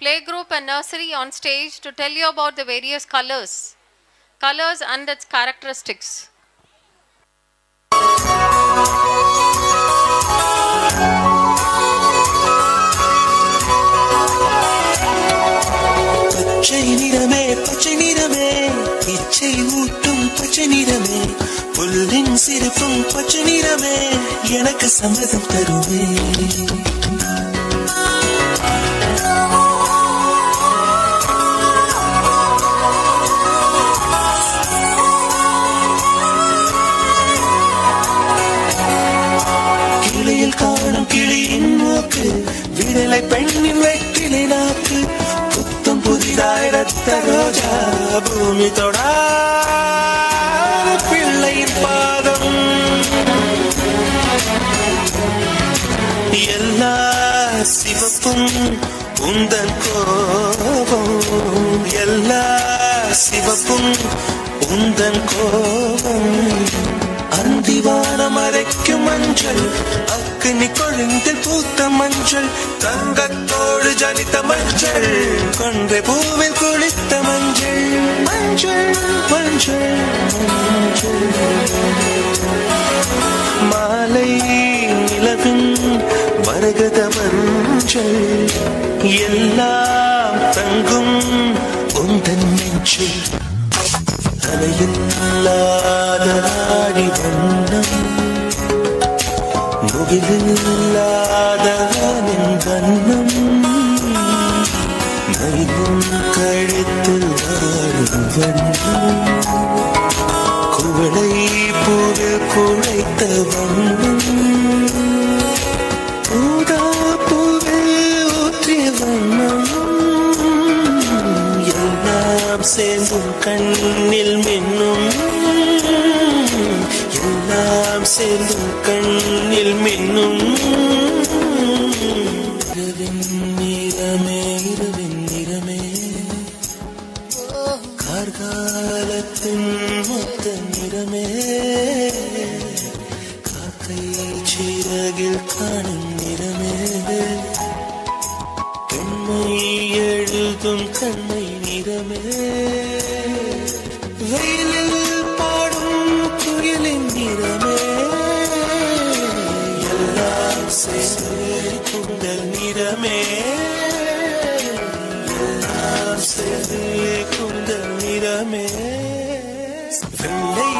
playgroup and nursery on stage to tell you about the various colors and its characteristics. பச்சை நிறமே பச்சை நிறமே இச்சை ஊட்டும் பச்சை நிறமே புல்லின் சிரிப்பும் பச்சை நிறமே எனக்கு சம்மதம் தருவே கிளியில் காணும் கிளியின் மூக்கு விடலை பெண்ணின் வெற்றிலை நாக்கு புத்தம் புதிதாய் ரத்த ரோஜா பூமி தொடா பிள்ளையின் பாதம் எல்லா சிவப்பும் உந்தன் கோபம் எல்லா சிவப்பும் உந்தன் கோபம் அந்திவானம் அரைக்கும் மஞ்சள் அக்னி கொழுந்தில் பூத்த மஞ்சள் தங்கத்தோடு ஜனித்த மஞ்சள் கொன்றை பூவில் குளித்த மஞ்சள் மஞ்சள் மஞ்சள் மஞ்சள் மாலை நிலவின் மரகத மஞ்சள் எல்லாம் தங்கும் உந்தன் நெஞ்சில் தலையில்லாத ஆடி வண்ணம் முகிலில்லாத வண்ணம் மயிலும் கழுத்தில் வாழும் வண்ணம் குவளை பூவில் குழைத்த வண்ணம் பூதா பூவில் ஊற்றிய வண்ணம் எல்லாம் சேர்ந்தும் கண்ணில் மின்னும் எல்லாம் சேர்ந்தும் கண்ணில் மின்னும் இரவின் நிறமே கார்காலத்தின் மொத்த நிறமே காக்கை சிறகில் காணும் நிறமே பெண்மை எழுதும் கண்மை நிறமே வெயிலில் பாடும் குயிலின் நிறமே எல்லாம் சேர்ந்து குண்டல் நிறமே எல்லாம் சேர்ந்து குண்டல் நிறமே வெள்ளை